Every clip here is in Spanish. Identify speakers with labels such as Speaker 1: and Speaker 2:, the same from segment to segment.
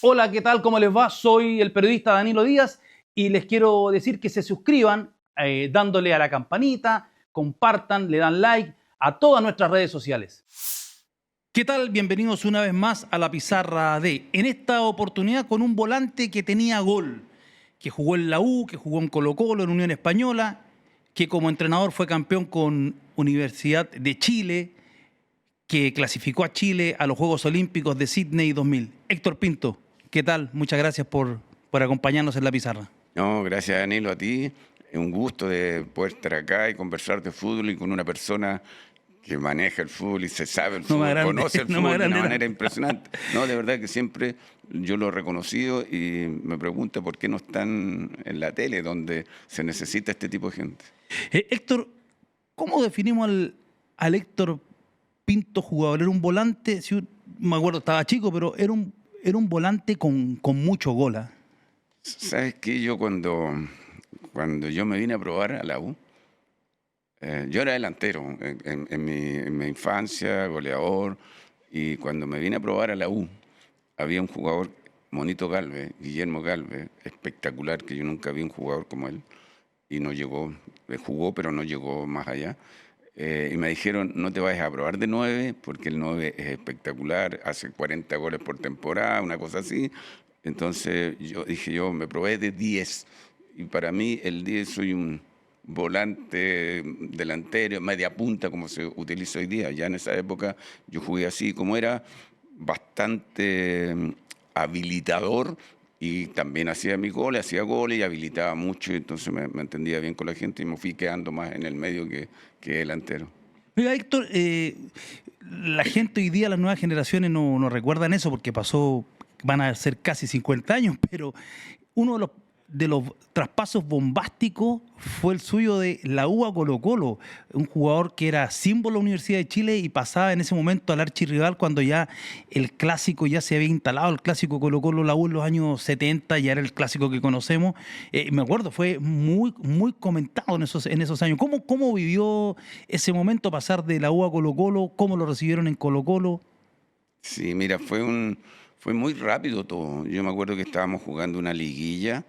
Speaker 1: Hola, ¿qué tal? ¿Cómo les va? Soy el periodista Danilo Díaz y les quiero decir que se suscriban dándole a la campanita, compartan, le dan like a todas nuestras redes sociales. ¿Qué tal? Bienvenidos una vez más a la Pizarra D. En esta oportunidad con un volante que tenía gol, que jugó en la U, que jugó en Colo-Colo, en Unión Española, que como entrenador fue campeón con Universidad de Chile, que clasificó a Chile a los Juegos Olímpicos de Sydney 2000. Héctor Pinto, ¿qué tal? Muchas gracias por acompañarnos en la pizarra.
Speaker 2: No, gracias Danilo, a ti. Es un gusto de poder estar acá y conversar de fútbol y con una persona que maneja el fútbol y se sabe el
Speaker 1: No más
Speaker 2: fútbol,
Speaker 1: grande,
Speaker 2: conoce el
Speaker 1: no más
Speaker 2: fútbol de una
Speaker 1: grande
Speaker 2: manera
Speaker 1: nada.
Speaker 2: impresionante. No, de verdad que siempre yo lo he reconocido y me pregunta por qué no están en la tele donde se necesita este tipo de gente.
Speaker 1: Héctor, ¿cómo definimos al Héctor Pinto jugador? Era un volante, si me acuerdo, estaba chico, pero era un volante con mucho gol. ¿Ah?
Speaker 2: ¿Sabes qué? Yo cuando yo me vine a probar a la U, yo era delantero en mi infancia, goleador, y cuando me vine a probar a la U, había un jugador, Monito Galvez, Guillermo Galvez, espectacular, que yo nunca vi un jugador como él, y no llegó, jugó, pero no llegó más allá. Y me dijeron, no te vayas a probar de 9, porque el 9 es espectacular, hace 40 goles por temporada, una cosa así. Entonces yo dije, yo me probé de 10, y para mí el 10 soy un volante delantero, media punta, como se utiliza hoy día. Ya en esa época yo jugué así, como era bastante habilitador, y también hacía goles y habilitaba mucho, y entonces me entendía bien con la gente y me fui quedando más en el medio que delantero.
Speaker 1: Oiga, Héctor, la gente hoy día, las nuevas generaciones no recuerdan eso porque van a ser casi 50 años, pero uno de los traspasos bombásticos fue el suyo de la U a Colo-Colo, un jugador que era símbolo de la Universidad de Chile y pasaba en ese momento al archirrival cuando ya el clásico ya se había instalado, el clásico Colo-Colo-La U en los años 70, ya era el clásico que conocemos. Me acuerdo, fue muy comentado en esos años. ¿Cómo vivió ese momento pasar de la U a Colo-Colo? ¿Cómo lo recibieron en Colo-Colo?
Speaker 2: Sí, mira, fue muy rápido todo. Yo me acuerdo que estábamos jugando una liguilla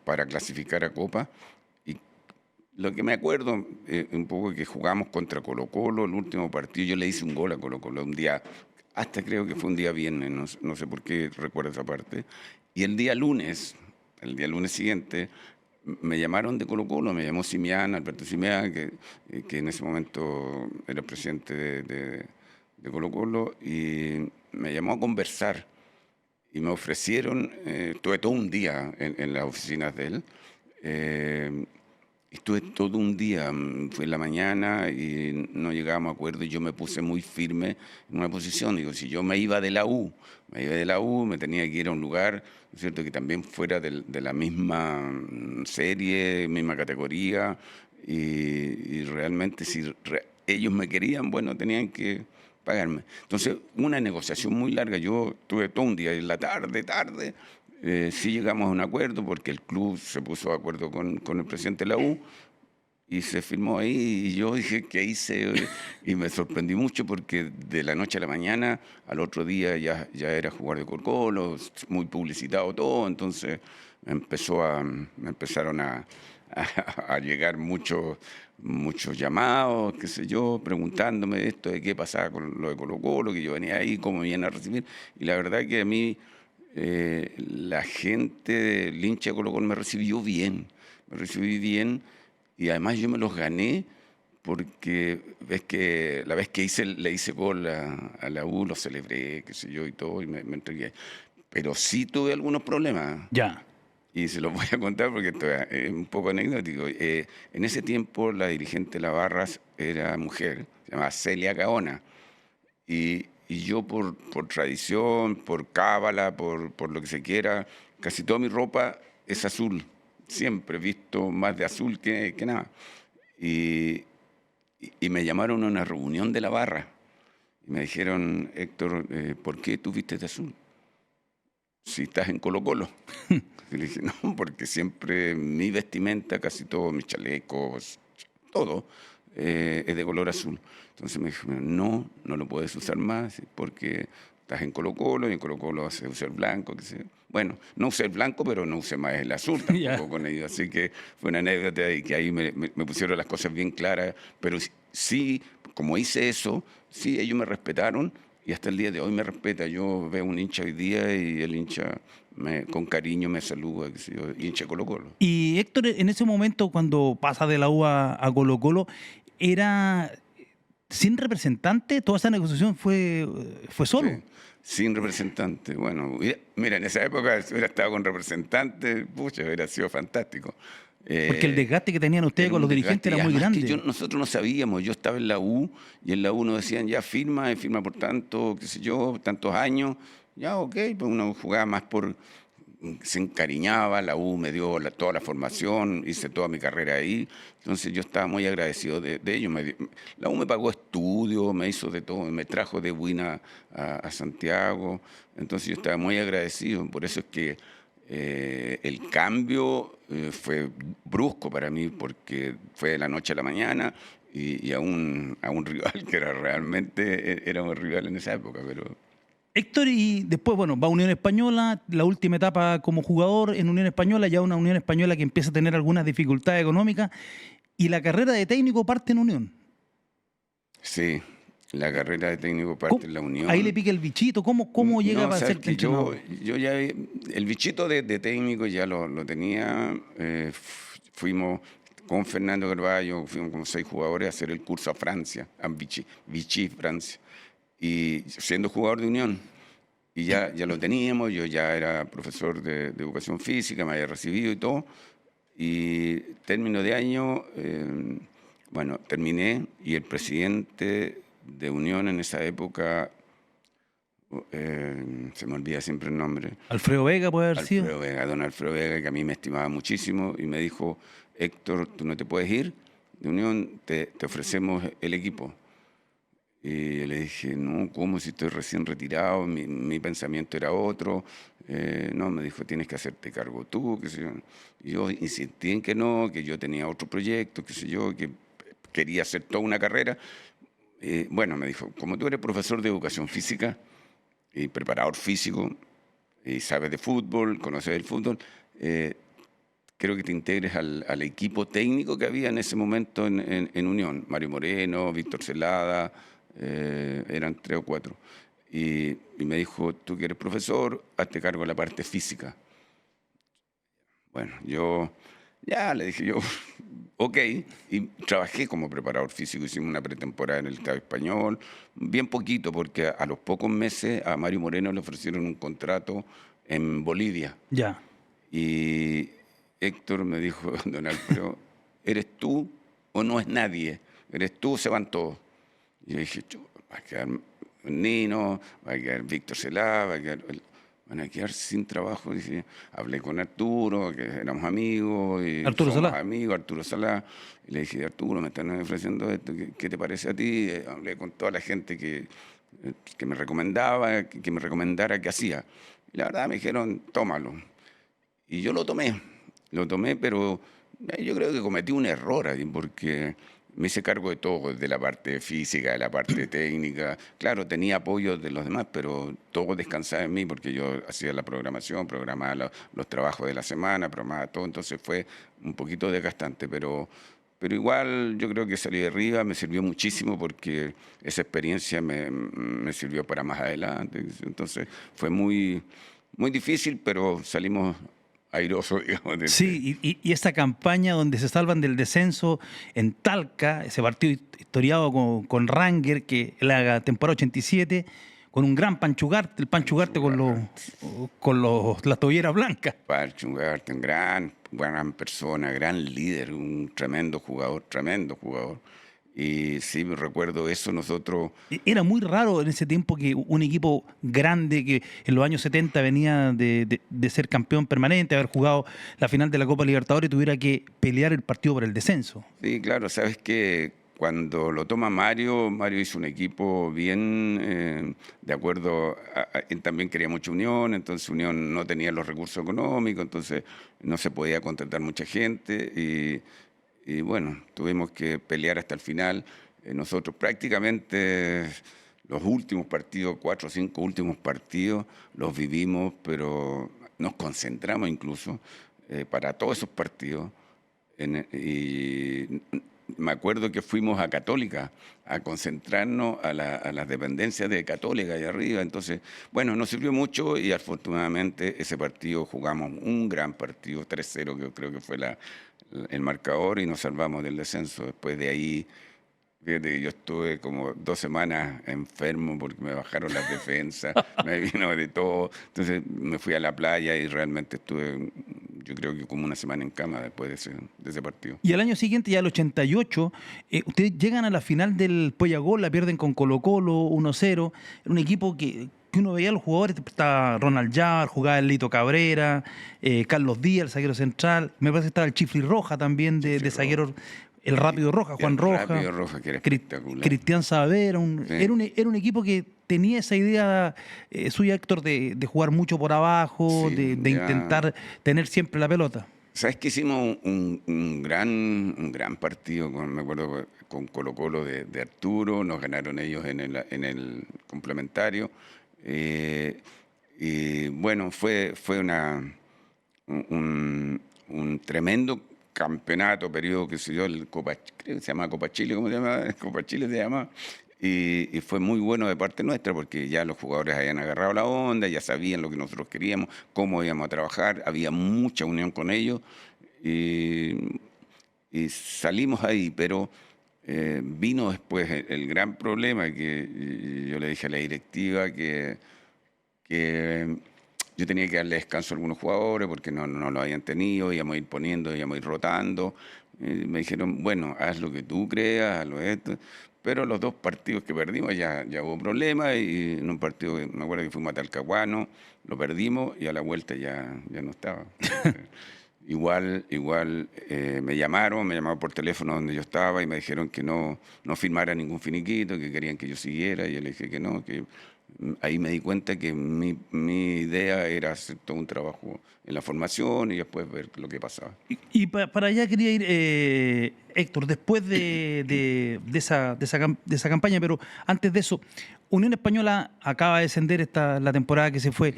Speaker 2: para clasificar a Copa, y lo que me acuerdo un poco es que jugamos contra Colo-Colo, el último partido, yo le hice un gol a Colo-Colo un día, hasta creo que fue un día viernes, no sé por qué recuerdo esa parte, y el día lunes siguiente, me llamaron de Colo-Colo, me llamó Simián, Alberto Simián, que en ese momento era presidente de Colo-Colo, y me llamó a conversar y me ofrecieron, estuve todo un día en las oficinas de él, eh, estuve todo un día, fue en la mañana y no llegábamos a acuerdo, y yo me puse muy firme en una posición. Digo, si yo me iba de la U, me tenía que ir a un lugar, ¿no es cierto?, que también fuera de la misma serie, misma categoría, y realmente si ellos me querían, bueno, tenían que pagarme. Entonces, una negociación muy larga. Yo tuve todo un día, y en la tarde, sí llegamos a un acuerdo porque el club se puso de acuerdo con el presidente de la U y se firmó ahí, y yo dije, ¿qué hice? Y me sorprendí mucho porque de la noche a la mañana, al otro día ya era jugador de Colo-Colo, muy publicitado todo. Entonces me empezaron a llegar muchos llamados, qué sé yo, preguntándome de esto, de qué pasaba con lo de Colo-Colo, que yo venía ahí, cómo me iban a recibir. Y la verdad que a mí la gente del hincha de Colo-Colo me recibí bien, y además yo me los gané porque ves que la vez que le hice gol a la U, lo celebré, qué sé yo, y todo, y me entregué. Pero sí tuve algunos problemas.
Speaker 1: Ya.
Speaker 2: Y se los voy a contar porque esto es un poco anecdótico. En ese tiempo la dirigente de la Barras era mujer, se llamaba Celia Gaona. Y yo por tradición, por cábala, por lo que se quiera, casi toda mi ropa es azul. Siempre he visto más de azul que nada. Y, y me llamaron a una reunión de la Barra. Y me dijeron, Héctor, ¿por qué tú vistes de azul si estás en Colo-Colo? Y le dije, no, porque siempre mi vestimenta, casi todos mis chalecos, todo, es de color azul. Entonces me dijo, no lo puedes usar más porque estás en Colo-Colo y en Colo-Colo se usa el blanco. Bueno, no usé el blanco, pero no usé más el azul tampoco con ellos. Así que fue una anécdota y que ahí me pusieron las cosas bien claras. Pero sí, como hice eso, sí, ellos me respetaron y hasta el día de hoy me respeta. Yo veo un hincha hoy día y el hincha con cariño me saluda, hincha Colo-Colo.
Speaker 1: Y Héctor, en ese momento, cuando pasa de la U a Colo-Colo, ¿era sin representante? ¿Toda esa negociación fue solo?
Speaker 2: Sí, sin representante. Bueno, mira, en esa época si hubiera estado con representante, pucha, hubiera sido fantástico.
Speaker 1: Porque el desgaste que tenían ustedes
Speaker 2: Era
Speaker 1: con
Speaker 2: un
Speaker 1: los dirigentes
Speaker 2: desgaste,
Speaker 1: era
Speaker 2: y
Speaker 1: muy
Speaker 2: además que
Speaker 1: grande.
Speaker 2: nosotros no sabíamos, yo estaba en la U y en la U nos decían, ya firma, firma por tanto, qué sé yo, tantos años, ya ok, pues uno jugaba más se encariñaba, la U me dio toda la formación, hice toda mi carrera ahí, entonces yo estaba muy agradecido de ellos. La U me pagó estudios, me hizo de todo, me trajo de Huina a Santiago, entonces yo estaba muy agradecido, por eso es que el cambio fue brusco para mí, porque fue de la noche a la mañana y a un rival que era un rival en esa época, pero...
Speaker 1: Héctor, y después, bueno, va a Unión Española, la última etapa como jugador en Unión Española, ya una Unión Española que empieza a tener algunas dificultades económicas, y la carrera de técnico parte en Unión.
Speaker 2: Sí, la carrera de técnico
Speaker 1: ¿Cómo?
Speaker 2: parte en la Unión.
Speaker 1: Ahí le pica el bichito, ¿cómo llega
Speaker 2: No,
Speaker 1: para
Speaker 2: sabes
Speaker 1: ser
Speaker 2: que
Speaker 1: entrenador?
Speaker 2: yo ya, el bichito de técnico ya lo tenía. Fuimos con Fernando Carvalho, fuimos como 6 jugadores a hacer el curso a Francia, a Vichy, Francia, y siendo jugador de Unión. Y ya lo teníamos, yo ya era profesor de educación física, me había recibido y todo. Y término de año, bueno, terminé y el presidente de Unión en esa época, se me olvida siempre el nombre,
Speaker 1: Alfredo Vega puede haber sido.
Speaker 2: Alfredo Vega, don Alfredo Vega, que a mí me estimaba muchísimo, y me dijo, Héctor, tú no te puedes ir de Unión, te ofrecemos el equipo. Y yo le dije, no, ¿cómo si estoy recién retirado? Mi pensamiento era otro. No, me dijo, tienes que hacerte cargo tú, qué sé yo. Y yo insistí en que no, que yo tenía otro proyecto, qué sé yo, que quería hacer toda una carrera. Bueno, me dijo, como tú eres profesor de educación física y preparador físico, y sabes de fútbol, conoces el fútbol, creo que te integres al equipo técnico que había en ese momento en Unión. Mario Moreno, Víctor Celada, eran 3 o 4. Y me dijo, tú que eres profesor, hazte cargo de la parte física. Bueno, ya le dije yo, ok, y trabajé como preparador físico, hicimos una pretemporada en el Estado Español, bien poquito, porque a los pocos meses a Mario Moreno le ofrecieron un contrato en Bolivia.
Speaker 1: Ya.
Speaker 2: Y Héctor me dijo, don Alfredo, ¿eres tú o no es nadie? ¿Eres tú o se van todos? Y yo dije, va a quedar Nino, va a quedar Víctor Celá, van a quedar sin trabajo. Dice, hablé con Arturo, que éramos amigos, y
Speaker 1: Arturo
Speaker 2: somos
Speaker 1: Salá.
Speaker 2: amigos, Arturo Salá. Y le dije, Arturo, me están ofreciendo esto, ¿qué te parece a ti? Hablé con toda la gente que me recomendaba, que me recomendara qué hacía. Y la verdad me dijeron, tómalo. Y yo lo tomé, pero yo creo que cometí un error ahí, porque me hice cargo de todo, de la parte física, de la parte técnica. Claro, tenía apoyo de los demás, pero todo descansaba en mí, porque yo hacía la programación, programaba los trabajos de la semana, programaba todo, entonces fue un poquito desgastante, pero igual yo creo que salí de arriba, me sirvió muchísimo, porque esa experiencia me sirvió para más adelante. Entonces fue muy, muy difícil, pero salimos airoso, digamos.
Speaker 1: Sí, y esa campaña donde se salvan del descenso en Talca, ese partido historiado con Ranger, que la temporada 87, con un gran Pancho Ugarte, el Pancho Ugarte con las tobilleras blancas.
Speaker 2: Pancho Ugarte, un gran persona, gran líder, un tremendo jugador, tremendo jugador. Y sí, me recuerdo eso, nosotros...
Speaker 1: Era muy raro en ese tiempo que un equipo grande que en los años 70 venía de ser campeón permanente, haber jugado la final de la Copa Libertadores, tuviera que pelear el partido por el descenso.
Speaker 2: Sí, claro, sabes que cuando lo toma Mario hizo un equipo bien, de acuerdo, él también quería mucha Unión, entonces Unión no tenía los recursos económicos, entonces no se podía contratar mucha gente y bueno, tuvimos que pelear hasta el final. Nosotros prácticamente los últimos partidos, 4 o 5 últimos partidos, los vivimos, pero nos concentramos incluso para todos esos partidos. Y me acuerdo que fuimos a Católica a concentrarnos a las dependencias de Católica allá arriba. Entonces, bueno, nos sirvió mucho y afortunadamente ese partido jugamos un gran partido, 3-0, que creo que fue el marcador, y nos salvamos del descenso. Después de ahí, fíjate que yo estuve como 2 semanas enfermo porque me bajaron las defensas, me vino de todo. Entonces me fui a la playa y realmente estuve, yo creo que como una semana en cama después de ese partido.
Speaker 1: Y al año siguiente, ya al 88, ustedes llegan a la final del Poyagol, la pierden con Colo-Colo 1-0. Era un equipo que uno veía a los jugadores, estaba Ronald Yar, jugaba el Lito Cabrera, Carlos Díaz, el zaguero central. Me parece que estaba el Chifli Roja también, de zaguero. El Rápido Roja, Juan Roja.
Speaker 2: Rápido Roja, que era espectacular.
Speaker 1: Cristian Saavedra.
Speaker 2: Sí.
Speaker 1: Era un equipo que tenía esa idea suya, Héctor, de jugar mucho por abajo,
Speaker 2: Sí,
Speaker 1: de intentar tener siempre la pelota.
Speaker 2: ¿Sabes que hicimos un gran partido, me acuerdo, con Colo-Colo de Arturo? Nos ganaron ellos en el complementario. Y bueno, fue un tremendo campeonato, periodo que se dio, creo que se llama Copa Chile, ¿cómo se llama? Copa Chile se llama. Y fue muy bueno de parte nuestra porque ya los jugadores habían agarrado la onda, ya sabían lo que nosotros queríamos, cómo íbamos a trabajar, había mucha unión con ellos y salimos ahí, pero vino después el gran problema que yo le dije a la directiva que yo tenía que darle descanso a algunos jugadores porque no lo habían tenido, íbamos a ir poniendo, íbamos a ir rotando. Me dijeron, bueno, haz lo que tú creas, haz lo esto. Pero los 2 partidos que perdimos ya hubo problemas y en un partido, me acuerdo que fuimos a Talcahuano, lo perdimos y a la vuelta ya no estaba. Igual me llamaron por teléfono donde yo estaba y me dijeron que no firmara ningún finiquito, que querían que yo siguiera y yo le dije que no, que ahí me di cuenta que mi idea era hacer todo un trabajo en la formación y después ver lo que pasaba.
Speaker 1: Y para allá quería ir, Héctor, después de esa campaña, pero antes de eso, Unión Española acaba de descender la temporada que se fue.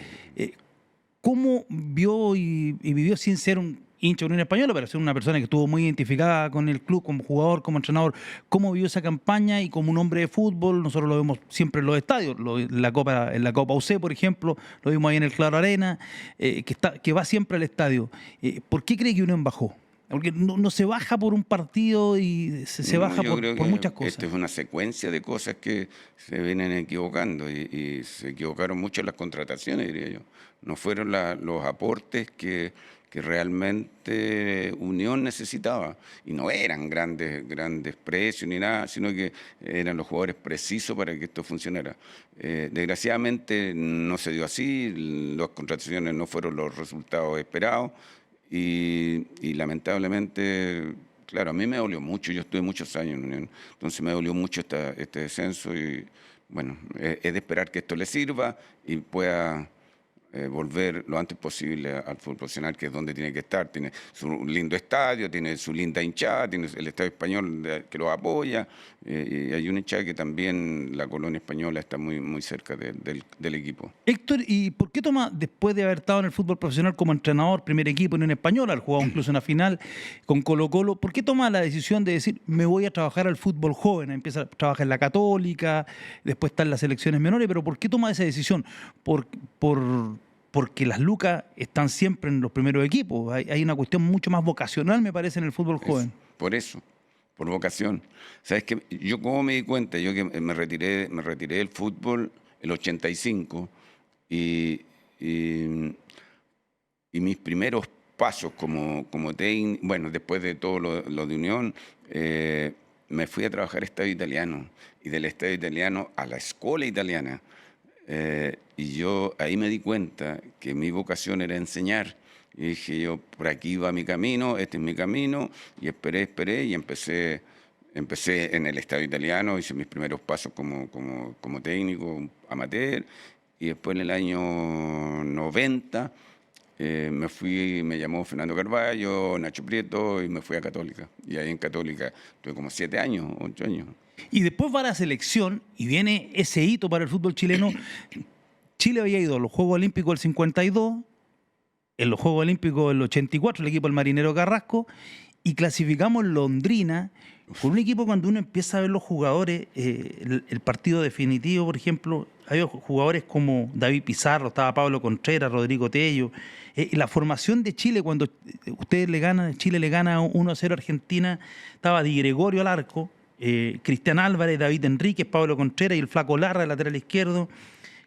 Speaker 1: ¿Cómo vio y vivió sin ser un hincha de Unión Española, pero ser una persona que estuvo muy identificada con el club, como jugador, como entrenador? ¿Cómo vivió esa campaña y como un hombre de fútbol? Nosotros lo vemos siempre en los estadios, en la Copa UC, por ejemplo, lo vimos ahí en el Claro Arena, que va siempre al estadio. ¿Por qué cree que Unión bajó? Porque no se baja por un partido y se baja por muchas cosas.
Speaker 2: Esta es una secuencia de cosas que se vienen equivocando y se equivocaron mucho en las contrataciones, diría yo. No fueron los aportes que realmente Unión necesitaba. Y no eran grandes precios ni nada, sino que eran los jugadores precisos para que esto funcionara. Desgraciadamente no se dio así, las contrataciones no fueron los resultados esperados. Y lamentablemente, claro, a mí me dolió mucho, yo estuve muchos años en Unión, entonces me dolió mucho este descenso y bueno, es de esperar que esto le sirva y pueda volver lo antes posible al fútbol profesional, que es donde tiene que estar. Tiene su lindo estadio, tiene su linda hinchada, tiene el Estadio Español que los apoya, y hay una hinchada que también la colonia española está muy cerca del equipo.
Speaker 1: Héctor, ¿y por qué toma, después de haber estado en el fútbol profesional como entrenador, primer equipo en Unión Española, al jugado incluso una final con Colo-Colo, por qué toma la decisión de decir, me voy a trabajar al fútbol joven? Empieza a trabajar en la Católica, después está en las selecciones menores, pero ¿por qué toma esa decisión? Porque las lucas están siempre en los primeros equipos. Hay una cuestión mucho más vocacional, me parece, en el fútbol joven.
Speaker 2: Por vocación. ¿Sabes qué? Yo cómo me di cuenta, yo que me retiré del fútbol el 85 y mis primeros pasos como técnico, bueno, después de todo lo de Unión, me fui a trabajar a Estadio Italiano y del Estadio Italiano a la Escuela Italiana. Y yo ahí me di cuenta que mi vocación era enseñar. Y dije yo, por aquí va mi camino, este es mi camino, y esperé y empecé en el Estadio Italiano, hice mis primeros pasos como técnico amateur, y después en el año 90 me llamó Fernando Carballo, Nacho Prieto, y me fui a Católica. Y ahí en Católica tuve como 7 años, 8 años.
Speaker 1: Y después va a la selección y viene ese hito para el fútbol chileno. Chile había ido a los Juegos Olímpicos del 52, en los Juegos Olímpicos del 84, el equipo del Marinero Carrasco, y clasificamos Londrina con un equipo. Cuando uno empieza a ver los jugadores, el partido definitivo, por ejemplo, había jugadores como David Pizarro, estaba Pablo Contreras, Rodrigo Tello. La formación de Chile, cuando Chile le gana 1-0 a Argentina, estaba Di Gregorio al arco, Cristian Álvarez, David Enríquez, Pablo Contreras y el Flaco Larra, el lateral izquierdo,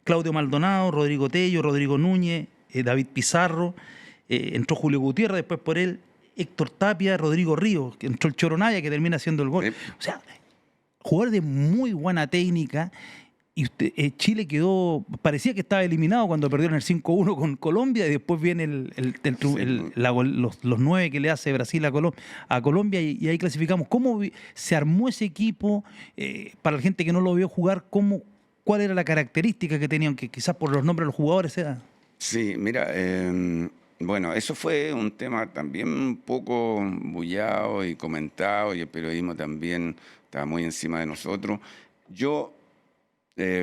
Speaker 1: Claudio Maldonado, Rodrigo Tello, Rodrigo Núñez, David Pizarro, entró Julio Gutiérrez después por él, Héctor Tapia, Rodrigo Ríos, que entró el Choro Navia, que termina haciendo el gol. O sea, jugador de muy buena técnica. Y Chile parecía que estaba eliminado cuando perdieron el 5-1 con Colombia, y después viene los 9 que le hace Brasil a Colombia, y ahí clasificamos. ¿Cómo se armó ese equipo? Para la gente que no lo vio jugar, ¿cuál era la característica que tenían? Que quizás por los nombres de los jugadores era...
Speaker 2: Sí, mira, bueno, eso fue un tema también un poco bullado y comentado, y el periodismo también estaba muy encima de nosotros. Yo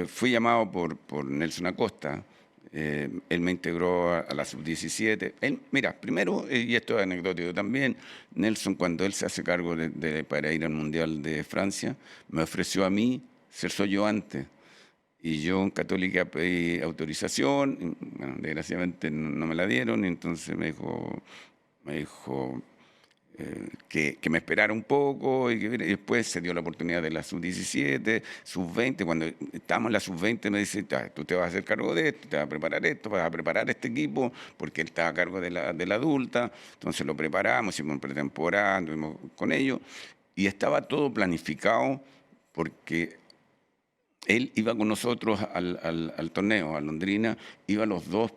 Speaker 2: fui llamado por Nelson Acosta. Él me integró a la sub-17. Mira, primero, y esto es anecdótico también, Nelson, cuando él se hace cargo para ir al Mundial de Francia, me ofreció a mí ser socio antes. Y yo en Católica pedí autorización, y, bueno, desgraciadamente no me la dieron, y entonces me dijo que me esperara un poco, y después se dio la oportunidad de la sub-17, sub-20. Cuando estábamos en la sub-20 me dice: tú te vas a hacer cargo de esto, te vas a preparar esto, vas a preparar este equipo, porque él estaba a cargo de la adulta. Entonces lo preparamos, hicimos pretemporada, anduvimos con ellos, y estaba todo planificado, porque él iba con nosotros al torneo, a Londrina, iba a los 2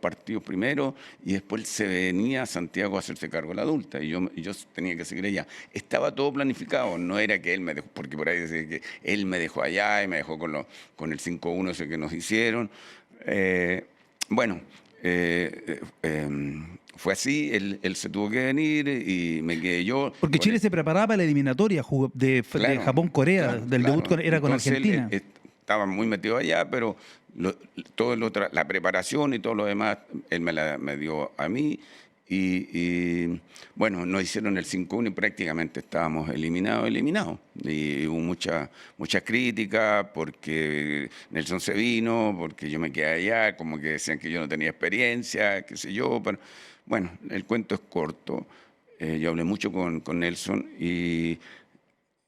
Speaker 2: partidos primero, y después él se venía a Santiago a hacerse cargo de la adulta, y yo tenía que seguir allá. Estaba todo planificado, no era que él me dejó, porque por ahí decía que él me dejó allá y me dejó con el 5-1 ese que nos hicieron. Bueno, fue así, él se tuvo que venir y me quedé yo.
Speaker 1: Porque Chile se preparaba para la eliminatoria de Japón-Corea, del debut era con
Speaker 2: Entonces,
Speaker 1: Argentina.
Speaker 2: Él estaba muy metido allá, pero la preparación y todo lo demás, él me dio a mí. Y bueno, nos hicieron el 5-1 y prácticamente estábamos eliminados. Y hubo mucha crítica porque Nelson se vino, porque yo me quedé allá, como que decían que yo no tenía experiencia, qué sé yo. Pero bueno, el cuento es corto. Yo hablé mucho con Nelson, y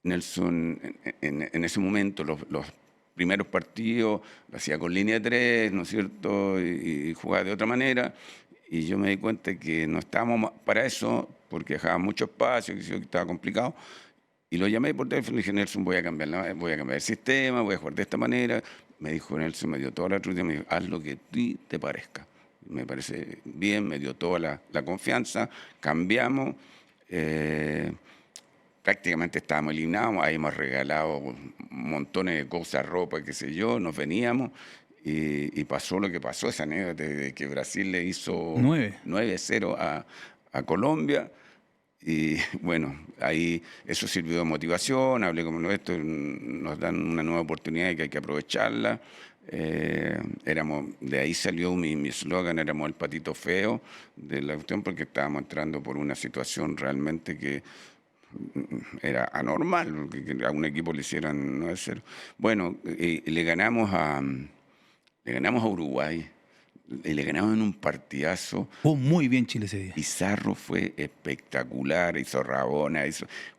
Speaker 2: Nelson en ese momento, los primeros partidos lo hacía con línea de 3, ¿no es cierto? Y jugaba de otra manera. Y yo me di cuenta que no estábamos para eso, porque dejaba mucho espacio, que estaba complicado. Y lo llamé por teléfono y le dije: Nelson, voy a cambiar el sistema, voy a jugar de esta manera. Me dijo Nelson, me dio toda la trucha, me dijo: haz lo que a ti te parezca. Me parece bien, me dio toda la confianza, cambiamos. Prácticamente estábamos eliminados, ahí hemos regalado montones de cosas, ropa, qué sé yo, nos veníamos. Y pasó lo que pasó, esa anécdota de que Brasil le hizo 9-0 a Colombia. Y bueno, ahí eso sirvió de motivación, hablé como esto, nos dan una nueva oportunidad y que hay que aprovecharla. De ahí salió mi eslogan, éramos el patito feo de la cuestión, porque estábamos entrando por una situación realmente que era anormal, que a un equipo le hicieran 9-0. Bueno, le ganamos a Uruguay, y le ganamos en un partidazo.
Speaker 1: Jugó muy bien Chile ese día.
Speaker 2: Pizarro fue espectacular, hizo rabona,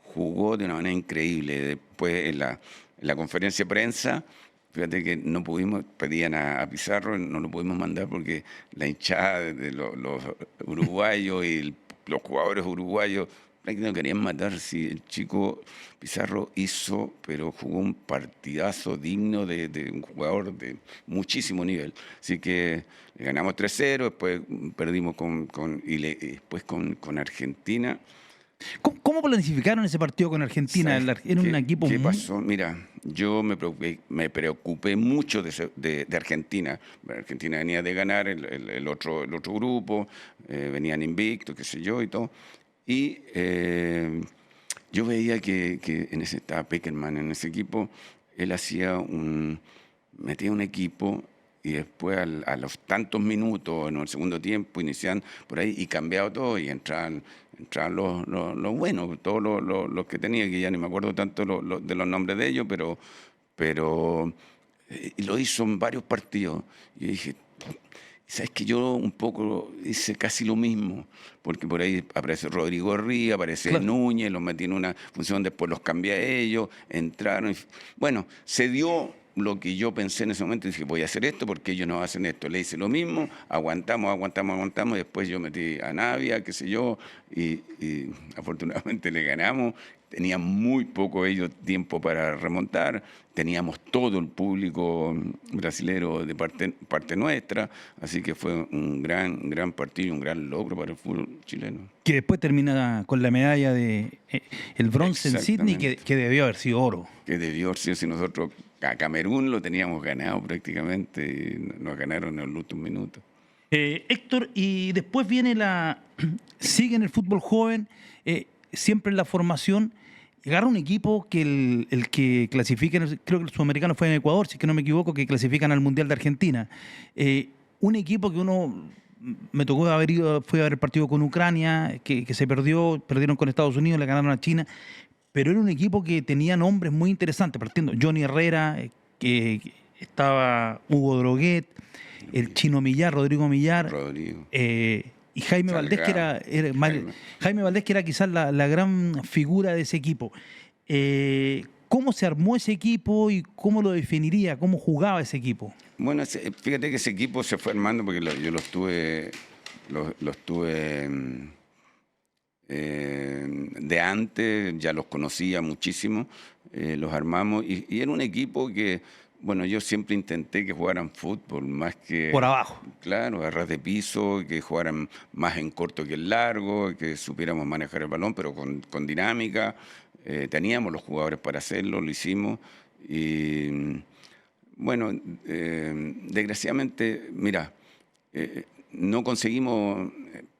Speaker 2: jugó de una manera increíble. Después en la conferencia de prensa, fíjate que no pudimos, pedían a Pizarro, no lo pudimos mandar porque la hinchada de los uruguayos y los jugadores uruguayos no querían matar. Si el chico Pizarro pero jugó un partidazo digno de un jugador de muchísimo nivel. Así que le ganamos 3-0, después perdimos después con Argentina.
Speaker 1: ¿Cómo planificaron ese partido con Argentina? Era un equipo
Speaker 2: ¿Qué pasó? Mira, yo me preocupé mucho de Argentina. Argentina venía de ganar el otro grupo, venían invictos, qué sé yo y todo. Y yo veía que en ese estaba Peckerman, en ese equipo, él metía un equipo y después a los tantos minutos, en el segundo tiempo, inician por ahí y cambiaba todo y entraban los buenos, todos los que tenía, que ya ni me acuerdo tanto de los nombres de ellos, pero y lo hizo en varios partidos. Y yo dije, sabes que yo un poco hice casi lo mismo, porque por ahí aparece Rodrigo Ría, aparece
Speaker 1: Claro.
Speaker 2: Núñez, los metí en una función, después los cambié a ellos, entraron. Bueno, se dio lo que yo pensé en ese momento, y dije, voy a hacer esto porque ellos no hacen esto. Le hice lo mismo, aguantamos, y después yo metí a Navia, qué sé yo, y afortunadamente le ganamos. Tenían muy poco ellos tiempo para remontar, teníamos todo el público brasilero de parte nuestra, así que fue un gran partido y un gran logro para el fútbol chileno.
Speaker 1: Que después termina con la medalla de el bronce en Sydney,
Speaker 2: Exactamente.
Speaker 1: que debió haber sido oro.
Speaker 2: Que debió haber sido si nosotros a Camerún lo teníamos ganado prácticamente, y nos ganaron en los últimos minutos.
Speaker 1: Héctor, y después viene sigue en el fútbol joven, siempre en la formación, y agarra un equipo que el que clasifica, creo que el sudamericano fue en Ecuador, si es que no me equivoco, que clasifican al Mundial de Argentina. Un equipo que me tocó fui a ver el partido con Ucrania, que se perdieron con Estados Unidos, le ganaron a China, pero era un equipo que tenía nombres muy interesantes, partiendo Johnny Herrera, que estaba Hugo Droguet, el Chino Millar, Rodrigo Millar,
Speaker 2: Rodrigo.
Speaker 1: y Jaime Valdés, que Jaime Valdés, que era quizás la gran figura de ese equipo. ¿Cómo se armó ese equipo y cómo lo definiría? ¿Cómo jugaba ese equipo?
Speaker 2: Bueno, fíjate que ese equipo se fue armando porque yo los tuve de antes, ya los conocía muchísimo, los armamos y era un equipo que, bueno, yo siempre intenté que jugaran fútbol más que...
Speaker 1: Por abajo.
Speaker 2: Claro, a ras de piso, que jugaran más en corto que en largo, que supiéramos manejar el balón, pero con dinámica. Teníamos los jugadores para hacerlo, lo hicimos. Y bueno, desgraciadamente, mira, no conseguimos,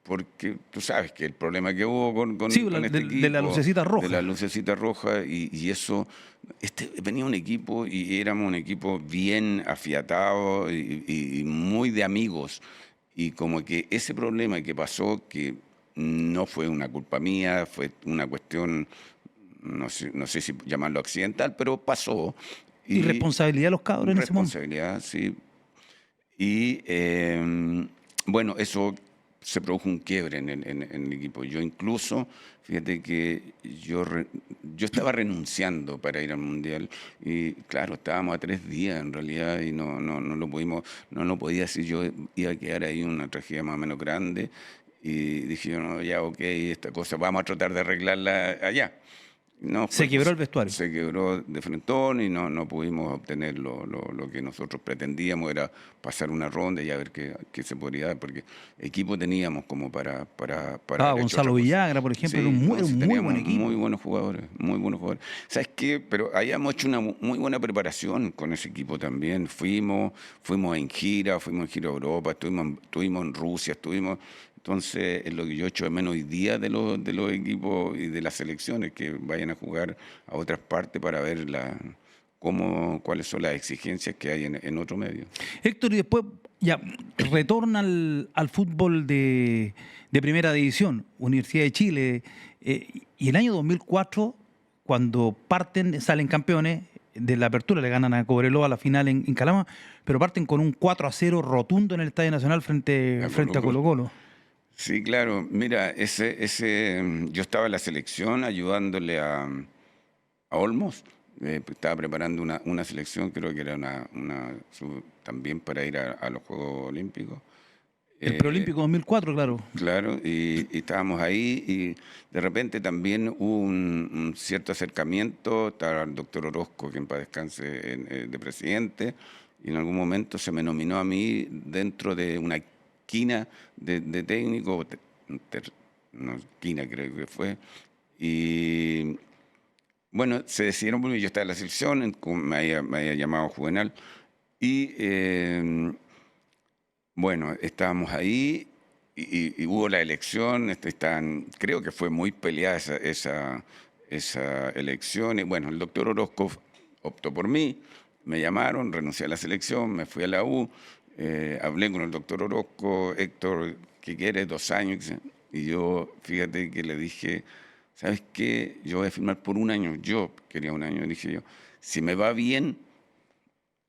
Speaker 2: porque tú sabes que el problema que hubo con
Speaker 1: Sí,
Speaker 2: este equipo,
Speaker 1: de la lucecita roja.
Speaker 2: de la lucecita roja, y eso, venía un equipo y éramos un equipo bien afiatado y muy de amigos. Y como que ese problema que pasó, que no fue una culpa mía, fue una cuestión, no sé si llamarlo accidental, pero pasó.
Speaker 1: Y responsabilidad de los cabros en ese momento.
Speaker 2: Responsabilidad, sí. Y bueno, eso se produjo un quiebre en el equipo. Yo incluso, fíjate que yo estaba renunciando para ir al Mundial y claro, estábamos a 3 días en realidad y no lo pudimos, no lo podía decir, yo iba a quedar ahí una tragedia más o menos grande y dije, no, ya, ok, esta cosa vamos a tratar de arreglarla allá. No,
Speaker 1: Se quebró el vestuario.
Speaker 2: Se quebró de frentón y no pudimos obtener lo que nosotros pretendíamos, era pasar una ronda y a ver qué se podría dar, porque equipo teníamos como para haber hecho
Speaker 1: Gonzalo
Speaker 2: otra cosa.
Speaker 1: Villagra, por ejemplo,
Speaker 2: Sí,
Speaker 1: era un muy
Speaker 2: teníamos
Speaker 1: buen equipo.
Speaker 2: muy buenos jugadores, muy buenos jugadores. ¿Sabes qué? Pero habíamos hecho una muy buena preparación con ese equipo también. Fuimos en gira a Europa, estuvimos en Rusia, Entonces, es lo que yo echo de menos hoy día de los equipos y de las selecciones que vayan a jugar a otras partes para ver cuáles son las exigencias que hay en otro medio.
Speaker 1: Héctor, y después ya retorna al fútbol de primera división, Universidad de Chile, y el año 2004, cuando salen campeones de la apertura, le ganan a Cobreloa a la final en Calama, pero parten con un 4-0 rotundo en el Estadio Nacional frente a Colo-Colo.
Speaker 2: Sí, claro. Mira, yo estaba en la selección ayudándole a Olmos. Estaba preparando una selección, creo que era también para ir a los Juegos Olímpicos.
Speaker 1: El preolímpico 2004, claro.
Speaker 2: Claro, y estábamos ahí y de repente también hubo un cierto acercamiento. Estaba el doctor Orozco, que en paz descanse, de presidente, y en algún momento se me nominó a mí dentro de una esquina de técnico, una esquina creo que fue, y bueno, se decidieron porque yo estaba en la selección, me había llamado Juvenal, y bueno, estábamos ahí y hubo la elección, creo que fue muy peleada esa elección. Y bueno, el doctor Orozco optó por mí, me llamaron, renuncié a la selección, me fui a la U, hablé con el doctor Orozco, Héctor, ¿qué quieres? 2 años. Y yo, fíjate que le dije, ¿sabes qué? Yo voy a firmar por 1 año. Yo quería 1 año, dije yo. Si me va bien,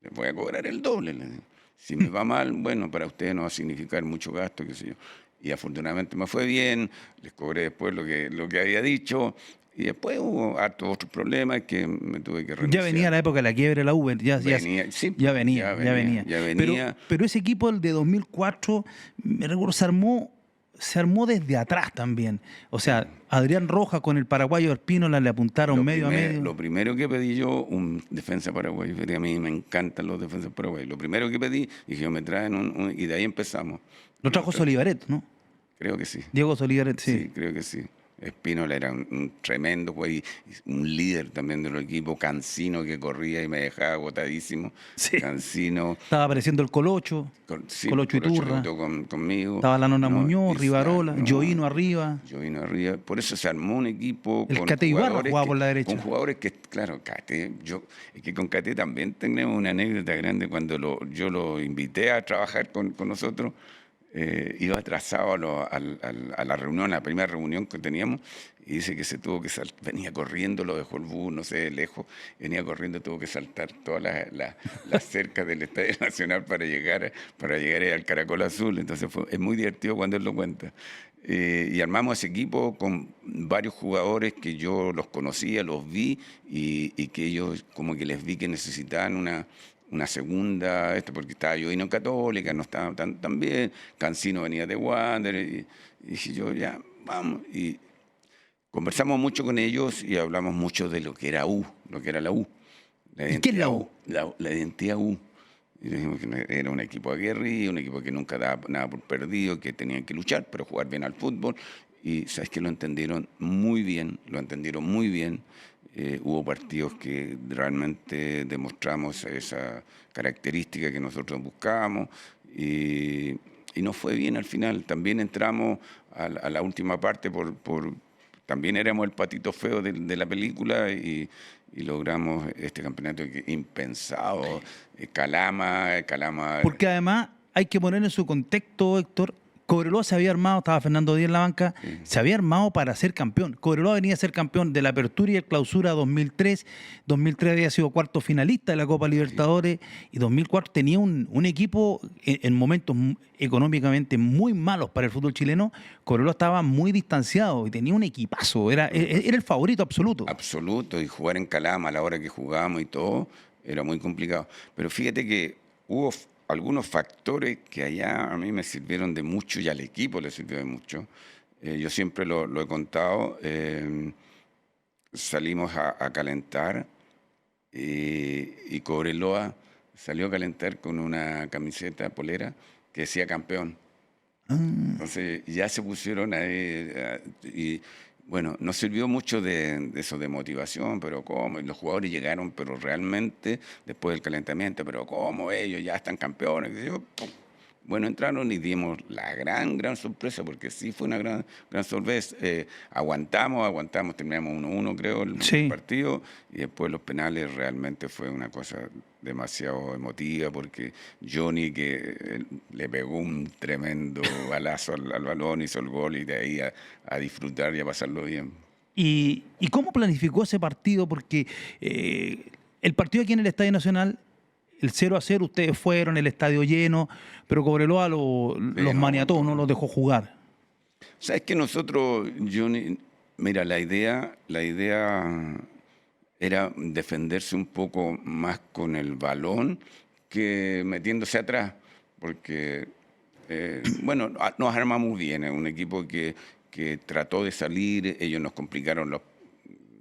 Speaker 2: les voy a cobrar el doble. Le digo. Si me va mal, bueno, para ustedes no va a significar mucho gasto, qué sé yo. Y afortunadamente me fue bien, les cobré después lo que había dicho, y después hubo hartos otros problemas que me tuve que
Speaker 1: Ya venía
Speaker 2: renunciar.
Speaker 1: la época de la quiebre de la U,
Speaker 2: Venía, sí,
Speaker 1: ya
Speaker 2: pues,
Speaker 1: venía, ya venía.
Speaker 2: ya venía.
Speaker 1: Pero ese equipo, el de 2004, me recuerdo, se armó desde atrás también. O sea, Adrián Rojas con el paraguayo Espínola le apuntaron medio a medio.
Speaker 2: Lo primero que pedí yo, un defensa paraguayo, a mí me encantan los defensas paraguayos. Lo primero que pedí, dije, me traen y de ahí empezamos.
Speaker 1: Lo trajo Solivaret, ¿no?
Speaker 2: Creo que sí.
Speaker 1: Diego Solivaret, sí.
Speaker 2: Sí, creo que sí. Espínola era un tremendo juez, un líder también del equipo, Cancino que corría y me dejaba agotadísimo.
Speaker 1: Sí.
Speaker 2: Cancino.
Speaker 1: Estaba apareciendo el Colocho,
Speaker 2: Sí,
Speaker 1: Colocho Iturra.
Speaker 2: Colocho conmigo.
Speaker 1: Estaba la Nona
Speaker 2: ¿no?
Speaker 1: Muñoz,
Speaker 2: Y
Speaker 1: Rivarola,
Speaker 2: no,
Speaker 1: Joino arriba.
Speaker 2: Joino arriba. Por eso se armó un equipo
Speaker 1: El
Speaker 2: con
Speaker 1: Cate Ibarra
Speaker 2: jugadores
Speaker 1: jugaba por la derecha.
Speaker 2: con jugadores que, claro, Cate, es que con Cate también tenemos una anécdota grande cuando yo lo invité a trabajar con nosotros. Iba atrasado a la reunión, a la primera reunión que teníamos, y dice que se tuvo que saltar, venía corriendo, lo dejó el bus, no sé, lejos, venía corriendo, tuvo que saltar todas las cercas del Estadio Nacional para llegar al Caracol Azul. Entonces es muy divertido cuando él lo cuenta. Y armamos ese equipo con varios jugadores que yo los conocía, los vi, y que ellos como que les vi que necesitaban una segunda, porque estaba yo en Católica, no estaba tan bien, Cancino venía de Wander, y dije yo, ya, vamos. Y conversamos mucho con ellos y hablamos mucho de lo que era lo que era la U.
Speaker 1: ¿Y qué es la U?
Speaker 2: La identidad U. Y dijimos que era un equipo aguerrido, un equipo que nunca daba nada por perdido, que tenían que luchar, pero jugar bien al fútbol. Y sabes que lo entendieron muy bien, hubo partidos que realmente demostramos esa característica que nosotros buscábamos y nos fue bien al final. También entramos a la última parte también éramos el patito feo de la película y logramos este campeonato impensado. Calama.
Speaker 1: Porque además hay que poner en su contexto, Héctor. Cobreloa se había armado, estaba Fernando Díaz en la banca, se había armado para ser campeón. Cobreloa venía a ser campeón de la Apertura y el Clausura 2003. 2003 había sido cuarto finalista de la Copa Libertadores y 2004 tenía un equipo en momentos económicamente muy malos para el fútbol chileno. Cobreloa estaba muy distanciado y tenía un equipazo, era el favorito absoluto.
Speaker 2: Absoluto, y jugar en Calama a la hora que jugábamos y todo era muy complicado. Pero fíjate que hubo algunos factores que allá a mí me sirvieron de mucho y al equipo le sirvió de mucho. Yo siempre lo he contado. Salimos a calentar y Cobreloa salió a calentar con una camiseta polera que decía campeón. Entonces ya se pusieron ahí y bueno, nos sirvió mucho de eso de motivación, pero ¿cómo? Y los jugadores llegaron, pero realmente después del calentamiento, pero ¿cómo? Ellos ya están campeones. Y yo, bueno, entraron y dimos la gran sorpresa, porque sí fue una gran sorpresa. Aguantamos, terminamos 1-1 creo el partido, y después los penales realmente fue una cosa demasiado emotiva, porque Johnny que le pegó un tremendo balazo al balón, hizo el gol y de ahí a disfrutar y a pasarlo bien.
Speaker 1: ¿Y cómo planificó ese partido? Porque el partido aquí en el Estadio Nacional, el 0-0, ustedes fueron, el estadio lleno, pero Cobreloa los maniató, no los dejó jugar.
Speaker 2: Sabes que nosotros, Johnny, mira, la idea era defenderse un poco más con el balón que metiéndose atrás, porque, bueno, nos armamos bien, es un equipo que trató de salir, ellos nos complicaron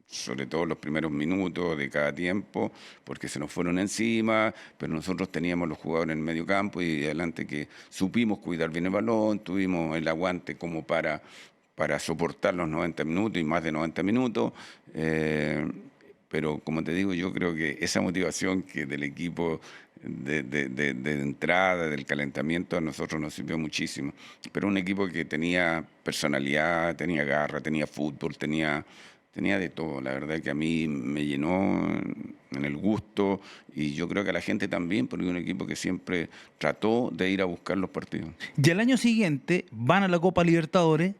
Speaker 2: sobre todo los primeros minutos de cada tiempo, porque se nos fueron encima, pero nosotros teníamos los jugadores en el medio campo y adelante que supimos cuidar bien el balón, tuvimos el aguante como para soportar los 90 minutos y más de 90 minutos, pero como te digo, yo creo que esa motivación que del equipo de entrada, del calentamiento, a nosotros nos sirvió muchísimo. Pero un equipo que tenía personalidad, tenía garra, tenía fútbol, tenía tenía de todo. La verdad que a mí me llenó en el gusto y yo creo que a la gente también, porque es un equipo que siempre trató de ir a buscar los partidos.
Speaker 1: Y el año siguiente van a la Copa Libertadores.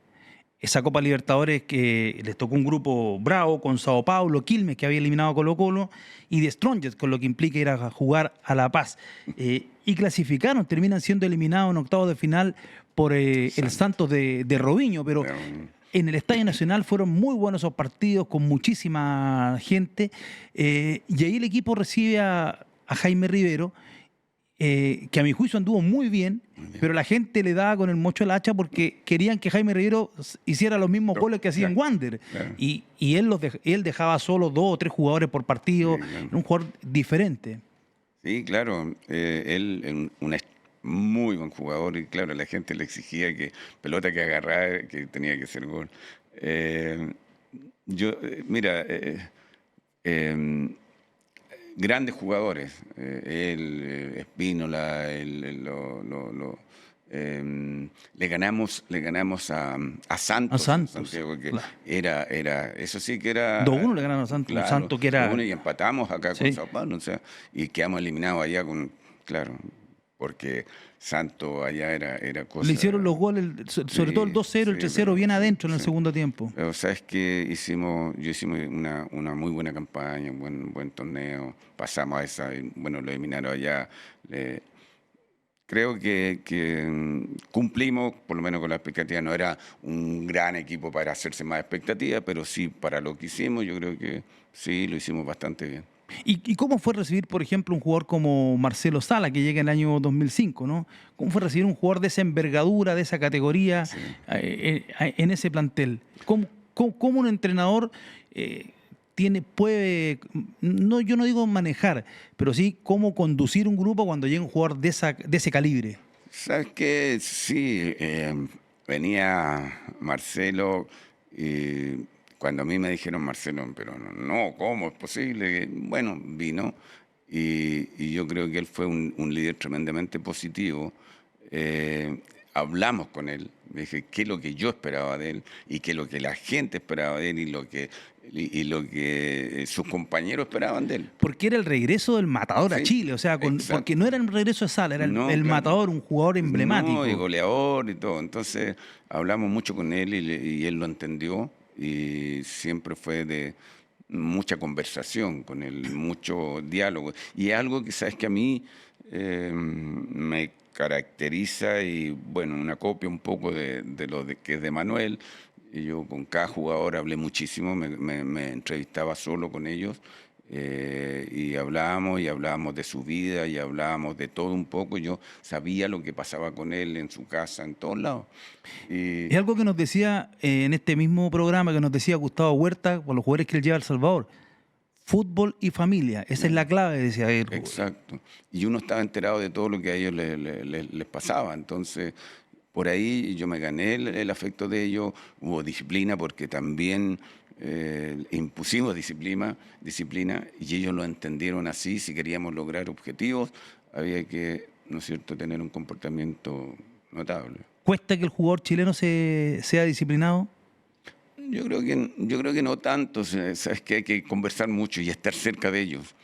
Speaker 1: Esa Copa Libertadores que les tocó un grupo bravo con Sao Paulo, Quilmes, que había eliminado a Colo-Colo, y de Strongest, con lo que implica ir a jugar a La Paz. Y clasificaron, terminan siendo eliminados en octavos de final por el Santos de Robinho, pero
Speaker 2: Pero,
Speaker 1: en el Estadio Nacional fueron muy buenos esos partidos, con muchísima gente, y ahí el equipo recibe a Jaime Rivero, que a mi juicio anduvo muy bien, pero la gente le daba con el mocho al hacha porque querían que Jaime Rivero hiciera los mismos goles que hacía en
Speaker 2: claro,
Speaker 1: Wander.
Speaker 2: claro.
Speaker 1: Y él dejaba solo 2 o 3 jugadores por partido,
Speaker 2: Sí, claro.
Speaker 1: era un jugador diferente.
Speaker 2: Sí, claro, él un muy buen jugador y claro, la gente le exigía que pelota que agarrar, que tenía que ser gol. Eh, mira, em, grandes jugadores, Espínola, le ganamos a
Speaker 1: A
Speaker 2: Santos en
Speaker 1: Santos,
Speaker 2: Santiago, que
Speaker 1: claro.
Speaker 2: eso sí que era
Speaker 1: 2-1 le ganaron a Santos, un
Speaker 2: claro,
Speaker 1: Santos que era...
Speaker 2: 2-1 y empatamos acá con
Speaker 1: Sí.
Speaker 2: Sao Paulo, o sea, y quedamos eliminados allá claro, porque Santos allá era cosa.
Speaker 1: Le hicieron los goles, sobre todo el
Speaker 2: Sí,
Speaker 1: 2-0, el
Speaker 2: sí,
Speaker 1: 3-0
Speaker 2: pero
Speaker 1: bien adentro en el
Speaker 2: sí.
Speaker 1: segundo tiempo.
Speaker 2: Pero sabes que hicimos una muy buena campaña, un buen torneo, pasamos a esa, y, bueno, lo eliminaron allá. Creo que cumplimos, por lo menos con la expectativa, no era un gran equipo para hacerse más expectativas, pero sí para lo que hicimos, yo creo que sí, lo hicimos bastante bien.
Speaker 1: ¿Y cómo fue recibir, por ejemplo, un jugador como Marcelo Sala, que llega en el año 2005, ¿no? ¿Cómo fue recibir un jugador de esa envergadura, de esa categoría,
Speaker 2: Sí.
Speaker 1: en ese plantel? ¿Cómo un entrenador puede, no, yo no digo manejar, pero sí cómo conducir un grupo cuando llega un jugador de ese calibre?
Speaker 2: ¿Sabes qué? Sí, venía Marcelo y cuando a mí me dijeron Marcelo, pero no, ¿cómo es posible? Bueno, vino y yo creo que él fue un líder tremendamente positivo. Hablamos con él, me dije qué es lo que yo esperaba de él y qué es lo que la gente esperaba de él y lo que sus compañeros esperaban de él.
Speaker 1: Porque era el regreso del Matador a
Speaker 2: Sí,
Speaker 1: Chile, o sea, porque
Speaker 2: exacto.
Speaker 1: no era el regreso de Sala, era
Speaker 2: No,
Speaker 1: el
Speaker 2: claro.
Speaker 1: Matador, un jugador emblemático.
Speaker 2: No, y goleador y todo. Entonces hablamos mucho con él y él lo entendió y siempre fue de mucha conversación con él, mucho diálogo. Y es algo que sabes que a mí me caracteriza y bueno, una copia un poco de lo que es de Manuel. Y yo con cada jugador hablé muchísimo, me entrevistaba solo con ellos y hablábamos de su vida y hablábamos de todo un poco. Yo sabía lo que pasaba con él en su casa, en todos lados.
Speaker 1: Es algo que nos decía en este mismo programa, que nos decía Gustavo Huerta, con los jugadores que él lleva a El Salvador. Fútbol y familia, esa es la clave, decía él.
Speaker 2: Exacto. Y uno estaba enterado de todo lo que a ellos les pasaba. Entonces, por ahí yo me gané el afecto de ellos. Hubo disciplina porque también impusimos disciplina y ellos lo entendieron así. Si queríamos lograr objetivos, había que, ¿no es cierto?, tener un comportamiento notable.
Speaker 1: ¿Cuesta que el jugador chileno sea disciplinado?
Speaker 2: Yo creo que no tanto, sabes que hay que conversar mucho y estar cerca de ellos.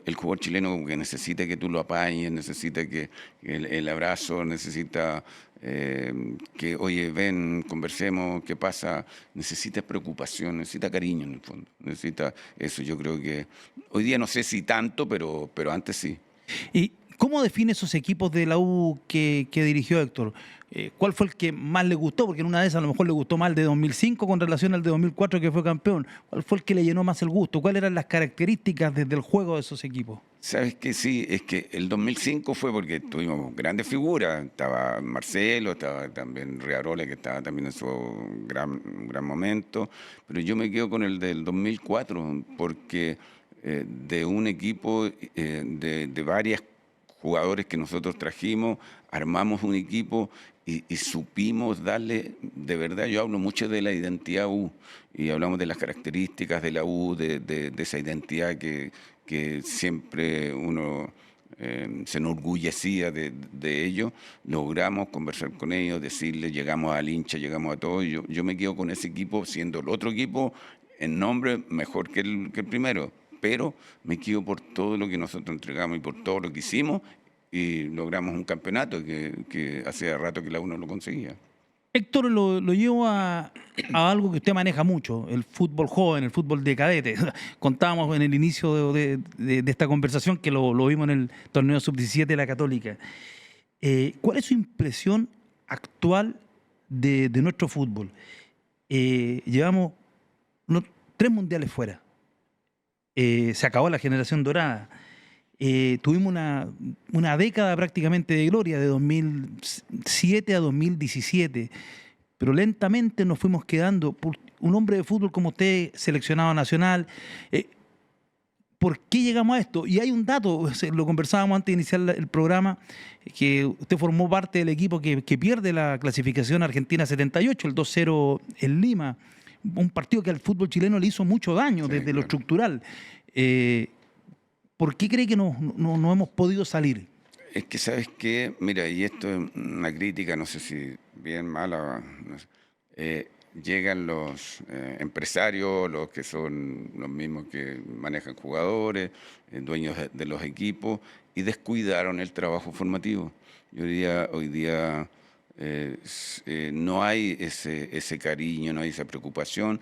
Speaker 2: El jugador chileno como que necesita que tú lo apañes, necesita que el abrazo, necesita que, oye, ven, conversemos, ¿qué pasa? Necesita preocupación, necesita cariño en el fondo, necesita eso. Yo creo que hoy día no sé si tanto, pero antes sí.
Speaker 1: ¿Y cómo define esos equipos de la U que dirigió Héctor? ¿Cuál fue el que más le gustó? Porque en una de esas a lo mejor le gustó más el de 2005 con relación al de 2004 que fue campeón. ¿Cuál fue el que le llenó más el gusto? ¿Cuáles eran las características desde el juego de esos equipos?
Speaker 2: Sabes que sí, es que el 2005 fue porque tuvimos grandes figuras. Estaba Marcelo, estaba también Riarola, que estaba también en su gran momento. Pero yo me quedo con el del 2004 porque de un equipo de varias jugadores que nosotros trajimos, armamos un equipo y supimos darle, de verdad, yo hablo mucho de la identidad U y hablamos de las características de la U, de esa identidad que siempre uno se enorgullecía de ello. Logramos conversar con ellos, decirles, llegamos al hincha, llegamos a todo. Y yo me quedo con ese equipo, siendo el otro equipo en nombre mejor que el primero, pero me quedo por todo lo que nosotros entregamos y por todo lo que hicimos y logramos un campeonato que hacía rato que la U no lo conseguía.
Speaker 1: Héctor, lo llevo a algo que usted maneja mucho, el fútbol joven, el fútbol de cadetes. Contábamos en el inicio de esta conversación que lo vimos en el torneo sub-17 de la Católica. ¿Cuál es su impresión actual de nuestro fútbol? Llevamos 3 mundiales fuera. Se acabó la generación dorada. Tuvimos una década prácticamente de gloria, de 2007 a 2017, pero lentamente nos fuimos quedando. Por un hombre de fútbol como usted, seleccionado nacional, ¿por qué llegamos a esto? Y hay un dato, lo conversábamos antes de iniciar el programa, que usted formó parte del equipo que pierde la clasificación Argentina 78, el 2-0 en Lima, un partido que al fútbol chileno le hizo mucho daño, sí, desde lo estructural. ¿Por qué cree que no hemos podido salir?
Speaker 2: Es que, ¿sabes qué? Mira, y esto es una crítica, no sé si bien mala, no sé. Llegan los empresarios, los que son los mismos que manejan jugadores, dueños de los equipos, y descuidaron el trabajo formativo. Hoy día no hay ese cariño, no hay esa preocupación.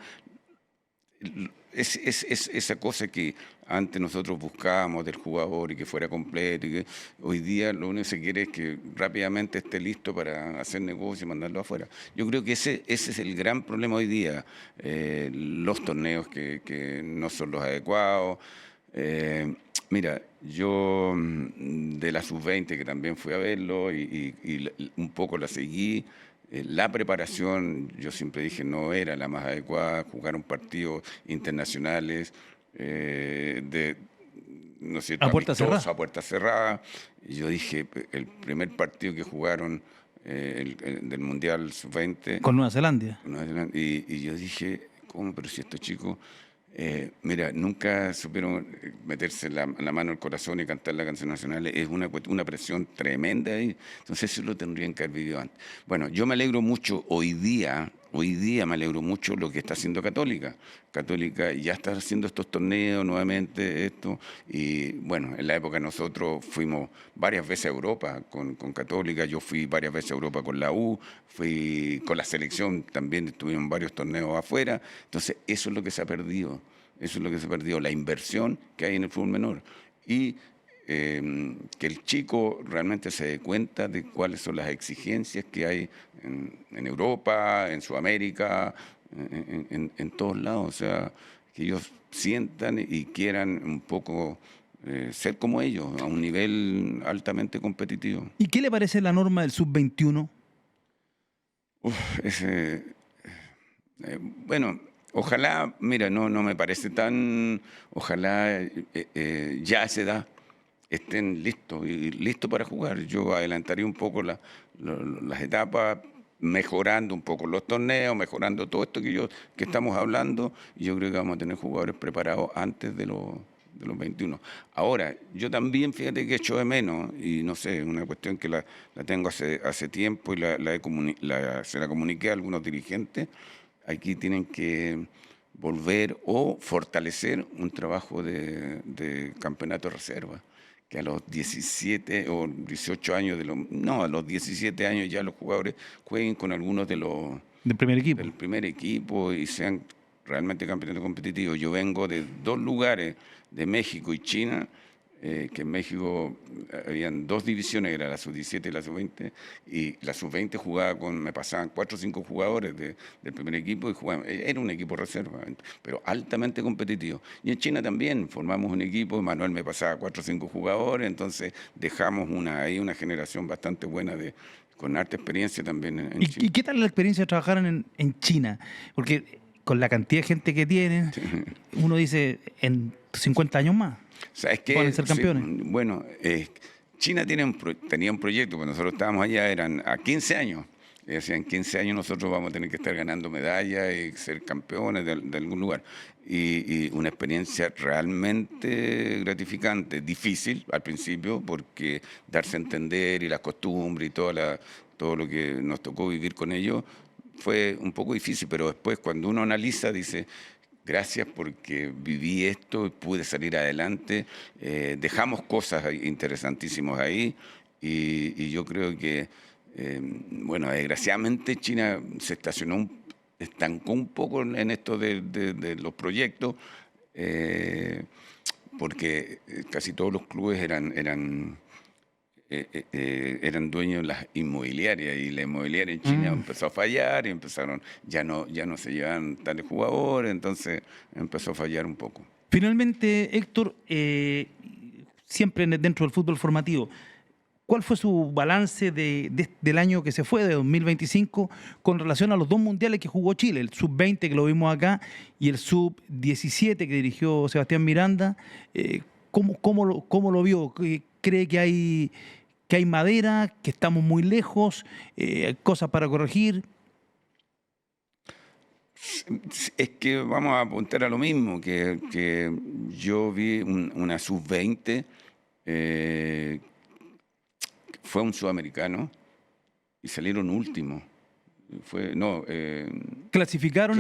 Speaker 2: Es esa cosa que antes nosotros buscábamos del jugador y que fuera completo, y que hoy día lo único que se quiere es que rápidamente esté listo para hacer negocio y mandarlo afuera. Yo creo que ese es el gran problema hoy día, los torneos que no son los adecuados. Mira, yo de la sub-20, que también fui a verlo y un poco la seguí, la preparación, yo siempre dije, no era la más adecuada. Jugaron partidos internacionales no sé,
Speaker 1: a puerta cerrada.
Speaker 2: A puerta cerrada. Y yo dije, el primer partido que jugaron del Mundial Sub-20...
Speaker 1: Con Nueva Zelanda.
Speaker 2: Y yo dije, ¿cómo? Pero si estos chicos... mira, nunca supieron meterse la mano al corazón y cantar la canción nacional. Es una presión tremenda ahí. Entonces eso lo tendrían que haber vivido antes. Bueno, yo me alegro mucho hoy día me alegro mucho lo que está haciendo Católica. Católica ya está haciendo estos torneos nuevamente, y bueno, en la época nosotros fuimos varias veces a Europa con Católica. Yo fui varias veces a Europa con la U, fui con la selección, también estuvimos en varios torneos afuera. Entonces eso es lo que se ha perdido. Eso es lo que se ha perdido, la inversión que hay en el fútbol menor. Y que el chico realmente se dé cuenta de cuáles son las exigencias que hay en Europa, en Sudamérica, en todos lados. O sea, que ellos sientan y quieran un poco ser como ellos, a un nivel altamente competitivo.
Speaker 1: ¿Y qué le parece la norma del sub-21?
Speaker 2: Bueno, ojalá, mira, no me parece tan... Ojalá ya a esa edad estén listos para jugar. Yo adelantaría un poco las etapas, mejorando un poco los torneos, mejorando todo esto que estamos hablando, y yo creo que vamos a tener jugadores preparados antes de los 21. Ahora, yo también, fíjate que echo de menos, y no sé, es una cuestión que la tengo hace tiempo y se la comuniqué a algunos dirigentes. Aquí tienen que volver o fortalecer un trabajo de campeonato de reserva, que a los 17 o 18 años, a los 17 años ya los jugadores jueguen con algunos del primer equipo y sean realmente campeonatos competitivos. Yo vengo de 2 lugares, de México y China, que en México habían 2 divisiones, era la sub-17 y la sub-20, y la sub-20 me pasaban 4 o 5 jugadores del primer equipo y jugaban. Era un equipo reserva, pero altamente competitivo. Y en China también formamos un equipo, Manuel me pasaba 4 o 5 jugadores, entonces dejamos ahí una generación bastante buena con harta experiencia también en China.
Speaker 1: ¿Y qué tal la experiencia de trabajar en China? Porque con la cantidad de gente que tienen, uno dice, en 50 años más
Speaker 2: ¿sabes qué?
Speaker 1: Pueden ser campeones.
Speaker 2: Sí, bueno, China tenía un proyecto, cuando nosotros estábamos allá eran a 15 años. Y decían, en 15 años nosotros vamos a tener que estar ganando medallas y ser campeones de algún lugar. Y una experiencia realmente gratificante, difícil al principio, porque darse a entender y las costumbres y todo lo que nos tocó vivir con ellos fue un poco difícil, pero después cuando uno analiza dice, gracias porque viví esto, pude salir adelante, dejamos cosas interesantísimas ahí y yo creo que, bueno, desgraciadamente China se estancó un poco en esto de los proyectos, porque casi todos los clubes eran dueños de las inmobiliarias y la inmobiliaria en China empezó a fallar y ya no se llevaban tales jugadores, entonces empezó a fallar un poco.
Speaker 1: Finalmente, Héctor, siempre dentro del fútbol formativo, ¿cuál fue su balance del año que se fue, de 2025, con relación a los dos mundiales que jugó Chile, el sub-20 que lo vimos acá y el sub-17 que dirigió Sebastián Miranda? ¿Cómo lo vio? ¿Cree que hay madera, que estamos muy lejos, cosas para corregir?
Speaker 2: Es que vamos a apuntar a lo mismo, que yo vi una sub-20, fue un sudamericano y salieron últimos.
Speaker 1: Clasificaron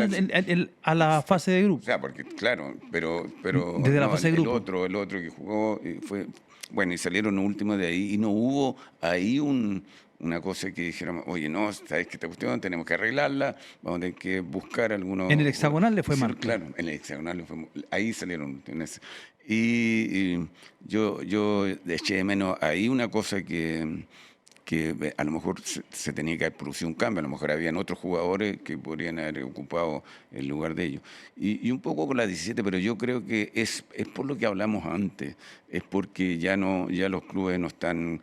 Speaker 1: a la fase de
Speaker 2: O
Speaker 1: grupo.
Speaker 2: sea, porque claro, pero
Speaker 1: Desde la fase de grupo.
Speaker 2: el otro que jugó fue, bueno, y salieron últimos de ahí y no hubo ahí una cosa que dijeron, oye, no, sabes que esta cuestión tenemos que arreglarla, vamos a tener que buscar algunos.
Speaker 1: En el hexagonal le fue mal.
Speaker 2: Claro, en el hexagonal le fue ahí salieron. Y yo eché de menos ahí una cosa que a lo mejor se tenía que haber producido un cambio, a lo mejor habían otros jugadores que podrían haber ocupado el lugar de ellos. Y un poco con la 17, pero yo creo que es por lo que hablamos antes, es porque ya los clubes no están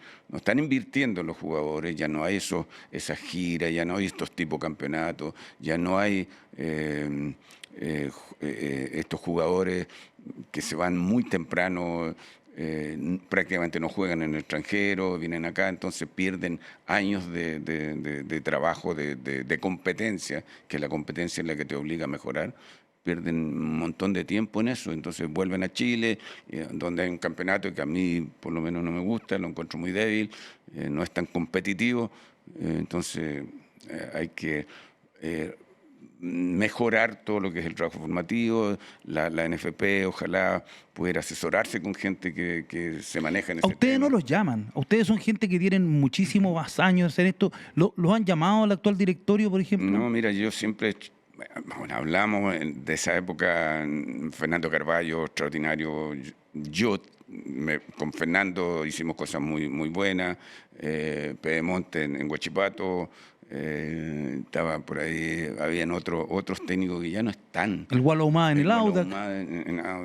Speaker 2: invirtiendo en los jugadores, ya no hay esas giras, ya no hay estos tipos de campeonatos, ya no hay estos jugadores que se van muy temprano. Prácticamente no juegan en el extranjero, vienen acá, entonces pierden años de trabajo, de competencia, que la competencia es la que te obliga a mejorar. Pierden un montón de tiempo en eso, entonces vuelven a Chile, donde hay un campeonato que a mí por lo menos no me gusta, lo encuentro muy débil, no es tan competitivo, entonces hay que mejorar todo lo que es el trabajo formativo, la NFP, ojalá poder asesorarse con gente que se maneja en ese tema.
Speaker 1: A ustedes no los llaman, a ustedes son gente que tienen muchísimos más años en esto. ¿Los han llamado al actual directorio, por ejemplo?
Speaker 2: No, mira, yo siempre, bueno, hablamos de esa época, Fernando Carballo, extraordinario, con Fernando hicimos cosas muy, muy buenas, Pedemonte en Huachipato, estaba por ahí, habían otros técnicos que ya no están.
Speaker 1: El Gualo Humada en el Audax.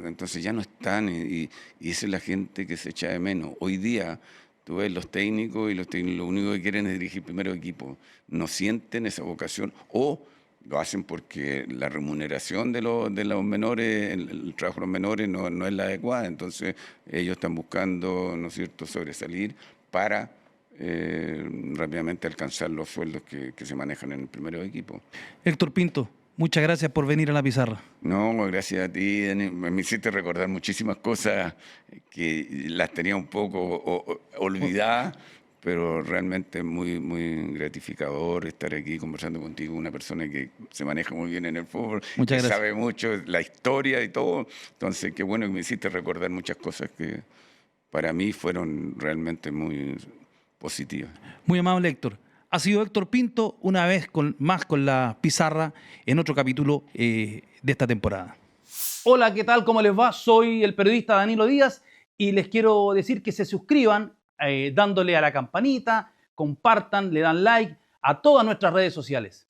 Speaker 2: Entonces ya no están y esa es la gente que se echa de menos. Hoy día tú ves los técnicos y los técnicos lo único que quieren es dirigir primero equipo. No sienten esa vocación o lo hacen porque la remuneración de los menores, el trabajo de los menores no es la adecuada. Entonces ellos están buscando, ¿no es cierto?, sobresalir para rápidamente alcanzar los sueldos que se manejan en el primer equipo.
Speaker 1: Héctor Pinto, muchas gracias por venir a la pizarra.
Speaker 2: No, gracias a ti, Dani. Me hiciste recordar muchísimas cosas que las tenía un poco olvidadas, pero realmente muy, muy gratificador estar aquí conversando contigo, una persona que se maneja muy bien en el fútbol,
Speaker 1: muchas gracias.
Speaker 2: Sabe mucho la historia y todo. Entonces, qué bueno que me hiciste recordar muchas cosas que para mí fueron realmente muy positivas.
Speaker 1: Muy amable, Héctor. Ha sido Héctor Pinto, una vez más con la pizarra en otro capítulo de esta temporada. Hola, ¿qué tal? ¿Cómo les va? Soy el periodista Danilo Díaz y les quiero decir que se suscriban dándole a la campanita, compartan, le dan like a todas nuestras redes sociales.